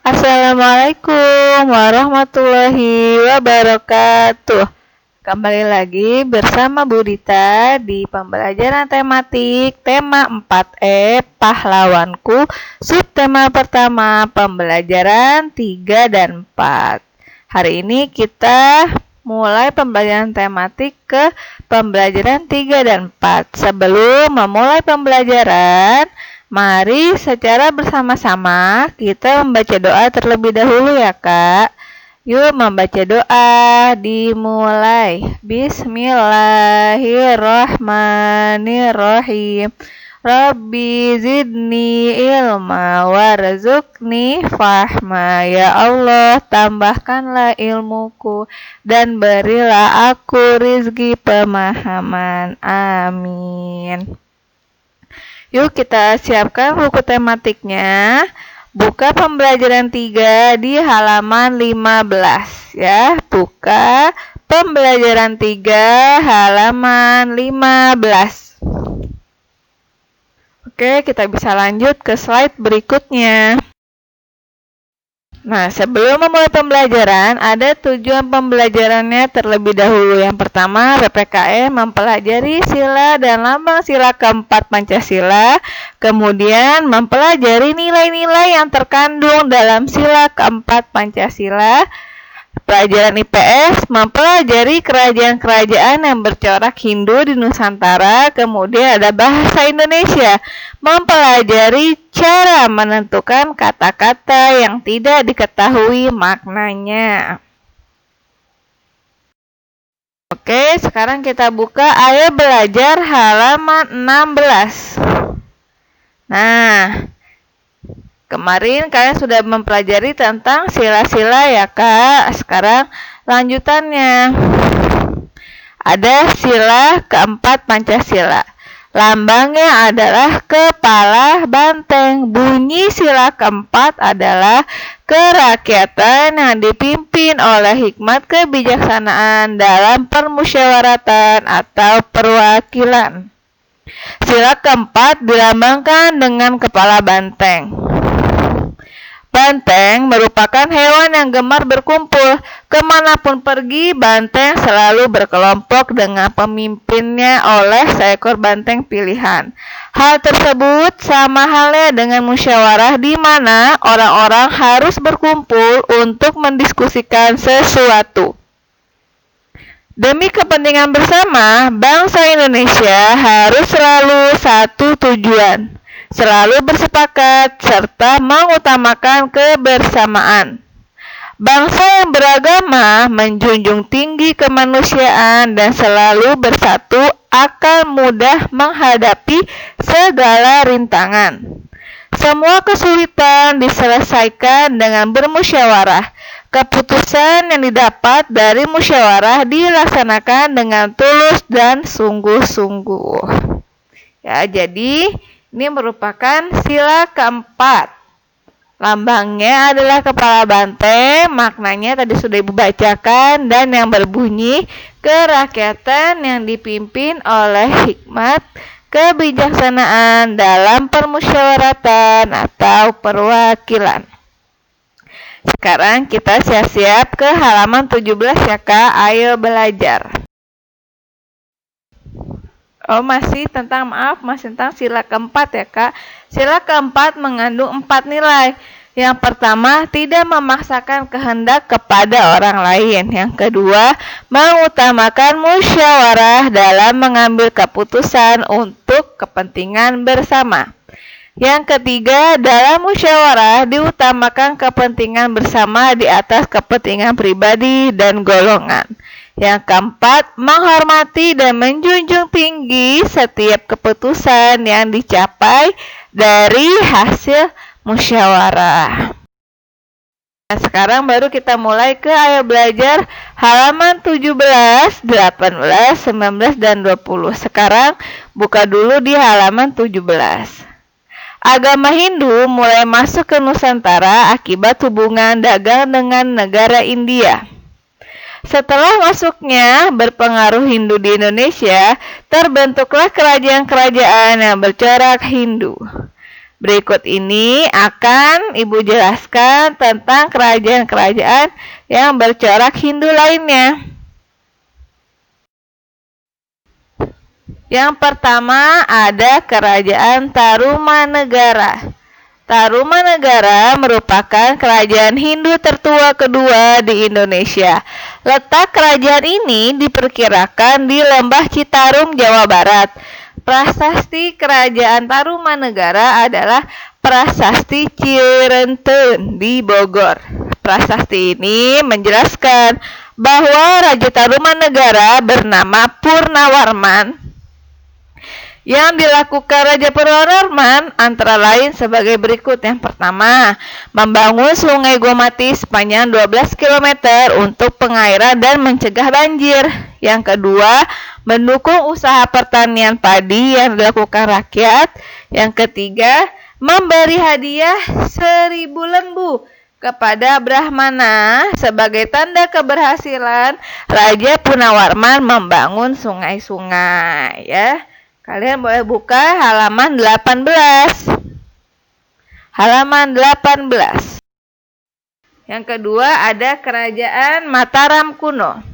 Assalamualaikum warahmatullahi wabarakatuh. Kembali lagi bersama Bu Dita di pembelajaran tematik tema 4E Pahlawanku, subtema pertama pembelajaran 3 dan 4. Hari ini kita mulai pembelajaran tematik ke pembelajaran 3 dan 4. Sebelum memulai pembelajaran, mari secara bersama-sama kita membaca doa terlebih dahulu ya Kak. Yuk membaca doa, dimulai. Bismillahirrahmanirrahim. Rabbi zidni ilma warzuqni fahma. Ya Allah, tambahkanlah ilmuku dan berilah aku rizki pemahaman. Amin. Yuk kita siapkan buku tematiknya. Buka pembelajaran 3 di halaman 15 ya. Buka pembelajaran 3 halaman 15. Oke, kita bisa lanjut ke slide berikutnya. Nah, sebelum memulai pembelajaran, ada tujuan pembelajarannya terlebih dahulu. Yang pertama, PPKN mempelajari sila dan lambang sila keempat Pancasila. Kemudian, mempelajari nilai-nilai yang terkandung dalam sila keempat Pancasila. Pelajaran IPS mempelajari kerajaan-kerajaan yang bercorak Hindu di Nusantara. Kemudian ada bahasa Indonesia, mempelajari cara menentukan kata-kata yang tidak diketahui maknanya. Oke, sekarang kita buka Ayo Belajar halaman 16. Nah, kemarin kalian sudah mempelajari tentang sila-sila ya Kak. Sekarang lanjutannya. Ada sila keempat Pancasila. Lambangnya adalah kepala banteng. Bunyi sila keempat adalah kerakyatan yang dipimpin oleh hikmat kebijaksanaan dalam permusyawaratan atau perwakilan. Sila keempat dilambangkan dengan kepala banteng. Banteng merupakan hewan yang gemar berkumpul. Kemanapun pergi, banteng selalu berkelompok dengan pemimpinnya oleh seekor banteng pilihan. Hal tersebut sama halnya dengan musyawarah di mana orang-orang harus berkumpul untuk mendiskusikan sesuatu. Demi kepentingan bersama, bangsa Indonesia harus selalu satu tujuan, selalu bersepakat, serta mengutamakan kebersamaan. Bangsa yang beragama menjunjung tinggi kemanusiaan dan selalu bersatu akan mudah menghadapi segala rintangan. Semua kesulitan diselesaikan dengan bermusyawarah. Keputusan yang didapat dari musyawarah dilaksanakan dengan tulus dan sungguh-sungguh. Ya, jadi ini merupakan sila keempat. Lambangnya adalah kepala banteng, maknanya tadi sudah Ibu bacakan, dan yang berbunyi kerakyatan yang dipimpin oleh hikmat kebijaksanaan dalam permusyawaratan atau perwakilan. Sekarang kita siap-siap ke halaman 17 ya Kak, ayo belajar. Masih tentang sila keempat ya Kak. Sila keempat mengandung 4 nilai. Yang pertama, tidak memaksakan kehendak kepada orang lain. Yang kedua, mengutamakan musyawarah dalam mengambil keputusan untuk kepentingan bersama. Yang ketiga, dalam musyawarah diutamakan kepentingan bersama di atas kepentingan pribadi dan golongan. Yang keempat, menghormati dan menjunjung tinggi setiap keputusan yang dicapai dari hasil musyawarah. Nah, sekarang baru kita mulai ke Ayo Belajar halaman 17, 18, 19, dan 20. Sekarang buka dulu di halaman 17. Agama Hindu mulai masuk ke Nusantara akibat hubungan dagang dengan negara India. Setelah masuknya berpengaruh Hindu di Indonesia, terbentuklah kerajaan-kerajaan yang bercorak Hindu. Berikut ini akan Ibu jelaskan tentang kerajaan-kerajaan yang bercorak Hindu lainnya. Yang pertama ada Kerajaan Tarumanegara. Tarumanegara merupakan kerajaan Hindu tertua kedua di Indonesia. Letak kerajaan ini diperkirakan di Lembah Citarum, Jawa Barat. Prasasti Kerajaan Tarumanegara adalah Prasasti Cirenten di Bogor. Prasasti ini menjelaskan bahwa Raja Tarumanegara bernama Purnawarman. Yang dilakukan Raja Purnawarman antara lain sebagai berikut. Yang pertama, membangun Sungai Gomati sepanjang 12 km untuk pengairan dan mencegah banjir. Yang kedua, mendukung usaha pertanian padi yang dilakukan rakyat. Yang ketiga, memberi hadiah 1000 lembu kepada Brahmana sebagai tanda keberhasilan Raja Purnawarman membangun sungai-sungai, ya. Kalian boleh buka halaman 18. Halaman 18. Yang kedua ada Kerajaan Mataram kuno.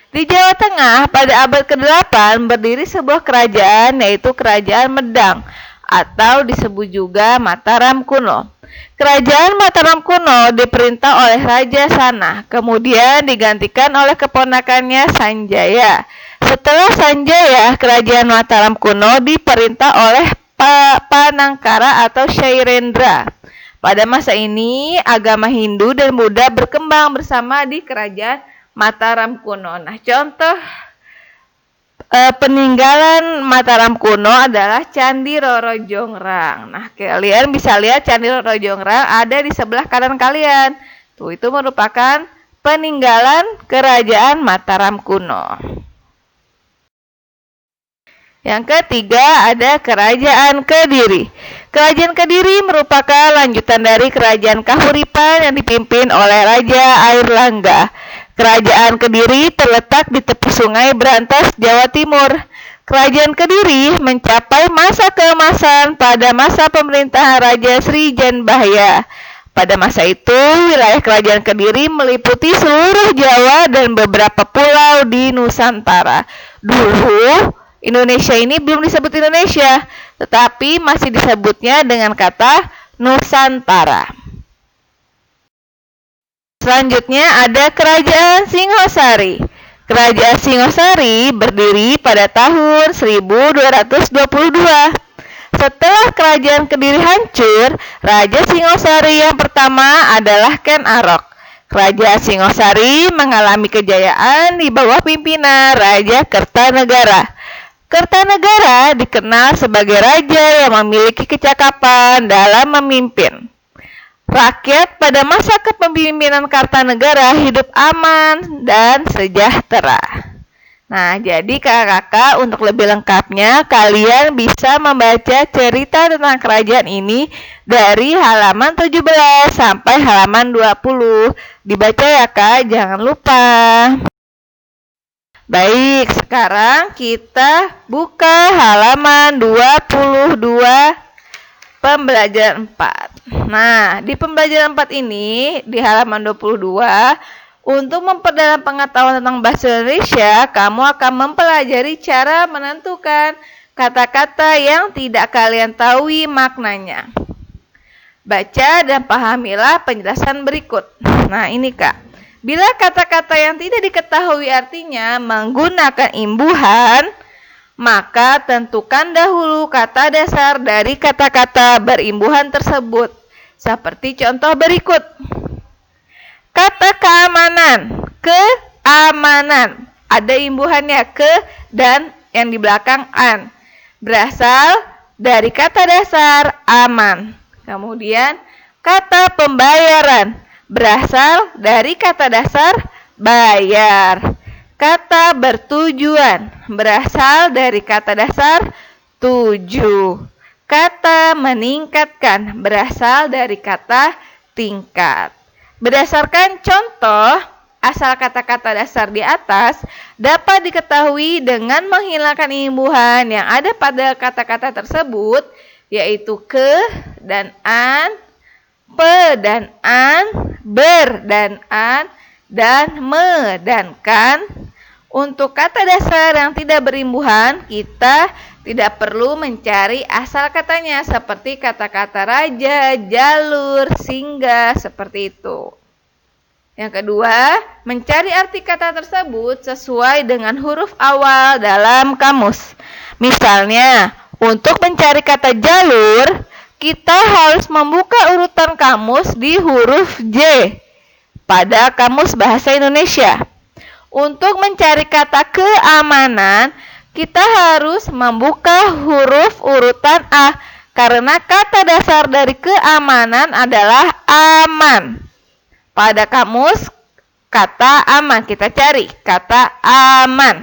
Di Jawa Tengah pada abad ke-8 berdiri sebuah kerajaan, yaitu Kerajaan Medang atau disebut juga Mataram kuno. Kerajaan Mataram kuno diperintah oleh Raja Sana, kemudian digantikan oleh keponakannya Sanjaya. Setelah Sanjaya, Kerajaan Mataram kuno diperintah oleh Panangkara atau Syairendra. Pada masa ini, agama Hindu dan Buddha berkembang bersama di Kerajaan Mataram kuno. Nah, contoh peninggalan Mataram kuno adalah Candi Roro Jongrang. Nah, kalian bisa lihat Candi Roro Jongrang ada di sebelah kanan kalian. Tuh, itu merupakan peninggalan Kerajaan Mataram kuno. Yang ketiga ada Kerajaan Kediri. Kerajaan Kediri merupakan lanjutan dari Kerajaan Kahuripan yang dipimpin oleh Raja Airlangga. Kerajaan Kediri terletak di tepi Sungai Brantas, Jawa Timur. Kerajaan Kediri mencapai masa keemasan pada masa pemerintahan Raja Sri Janbahya. Pada masa itu, wilayah Kerajaan Kediri meliputi seluruh Jawa dan beberapa pulau di Nusantara. Dulu, Indonesia ini belum disebut Indonesia, tetapi masih disebutnya dengan kata Nusantara. Selanjutnya ada Kerajaan Singosari. Kerajaan Singosari berdiri pada tahun 1222. Setelah Kerajaan Kediri hancur, Raja Singosari yang pertama adalah Ken Arok. Kerajaan Singosari mengalami kejayaan di bawah pimpinan Raja Kertanegara. Kertanegara dikenal sebagai raja yang memiliki kecakapan dalam memimpin. Rakyat pada masa kepemimpinan Kertanegara hidup aman dan sejahtera. Nah, jadi kakak-kakak, untuk lebih lengkapnya kalian bisa membaca cerita tentang kerajaan ini dari halaman 17 sampai halaman 20. Dibaca ya kak, jangan lupa. Baik, sekarang kita buka halaman 22 pembelajaran 4. Nah, di pembelajaran 4 ini, di halaman 22, untuk memperdalam pengetahuan tentang bahasa Indonesia, kamu akan mempelajari cara menentukan kata-kata yang tidak kalian tahu maknanya. Baca dan pahamilah penjelasan berikut. Nah, ini kak. Bila kata-kata yang tidak diketahui artinya menggunakan imbuhan, maka tentukan dahulu kata dasar dari kata-kata berimbuhan tersebut. Seperti contoh berikut. Kata keamanan, keamanan. Ada imbuhannya ke dan yang di belakang an. Berasal dari kata dasar aman. Kemudian kata pembayaran. Berasal dari kata dasar bayar. Kata bertujuan berasal dari kata dasar tuju. Kata meningkatkan berasal dari kata tingkat. Berdasarkan contoh, asal kata-kata dasar di atas dapat diketahui dengan menghilangkan imbuhan yang ada pada kata-kata tersebut, yaitu ke dan an, pe dan an, ber dan an, dan me dan kan. Untuk kata dasar yang tidak berimbuhan, kita tidak perlu mencari asal katanya, seperti kata-kata raja, jalur, singgah, seperti itu. Yang kedua, mencari arti kata tersebut sesuai dengan huruf awal dalam kamus. Misalnya, untuk mencari kata jalur, kita harus membuka urutan kamus di huruf J pada Kamus Bahasa Indonesia. Untuk mencari kata keamanan, kita harus membuka huruf urutan A, karena kata dasar dari keamanan adalah aman. Pada kamus kata aman, kita cari kata aman.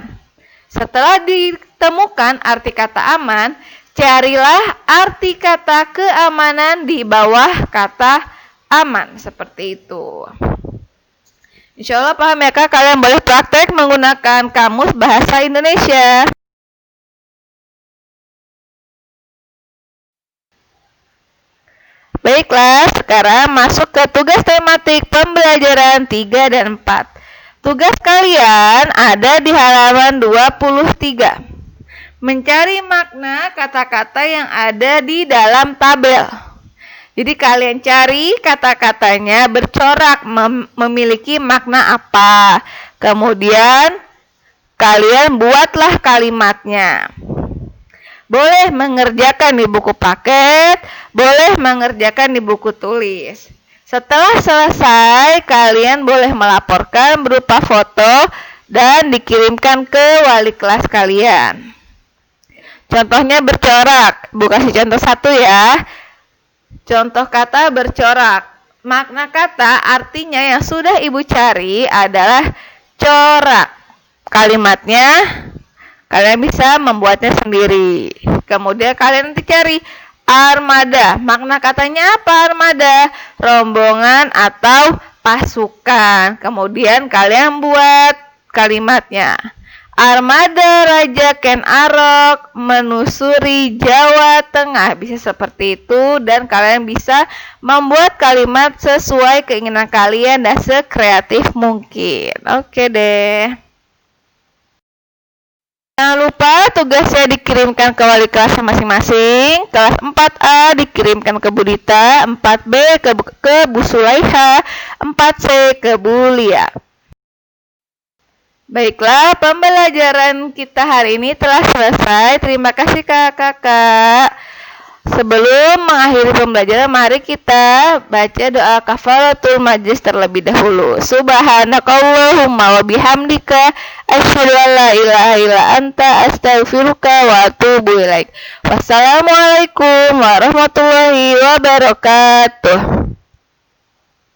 Setelah ditemukan arti kata aman, carilah arti kata keamanan di bawah kata aman, seperti itu. Insya Allah paham ya Kak, kalian boleh praktek menggunakan Kamus Bahasa Indonesia. Baiklah, sekarang masuk ke tugas tematik pembelajaran 3 dan 4. Tugas kalian ada di halaman 23. Mencari makna kata-kata yang ada di dalam tabel. Jadi kalian cari kata-katanya bercorak memiliki makna apa. Kemudian kalian buatlah kalimatnya. Boleh mengerjakan di buku paket, boleh mengerjakan di buku tulis. Setelah selesai, kalian boleh melaporkan berupa foto dan dikirimkan ke wali kelas kalian. Contohnya bercorak, bukan si contoh 1 ya. Contoh kata bercorak. Makna kata artinya yang sudah Ibu cari adalah corak. Kalimatnya kalian bisa membuatnya sendiri. Kemudian kalian nanti cari armada. Makna katanya apa armada? Rombongan atau pasukan. Kemudian kalian buat kalimatnya. Armada Raja Ken Arok menusuri Jawa Tengah. Bisa seperti itu dan kalian bisa membuat kalimat sesuai keinginan kalian dan sekreatif mungkin. Oke deh. Jangan lupa tugasnya dikirimkan ke wali kelas masing-masing. Kelas 4A dikirimkan ke Bu Dita, 4B ke Bu Sulaiha, 4C ke Bu Lia. Baiklah, pembelajaran kita hari ini telah selesai. Terima kasih kakak-kakak. Sebelum mengakhiri pembelajaran, mari kita baca doa kafaratul majlis terlebih dahulu. Subhanakallahumma wa bihamdika asyhadu an la ilaha illa anta astaghfiruka wa atubu ilaik. Wassalamualaikum warahmatullahi wabarakatuh.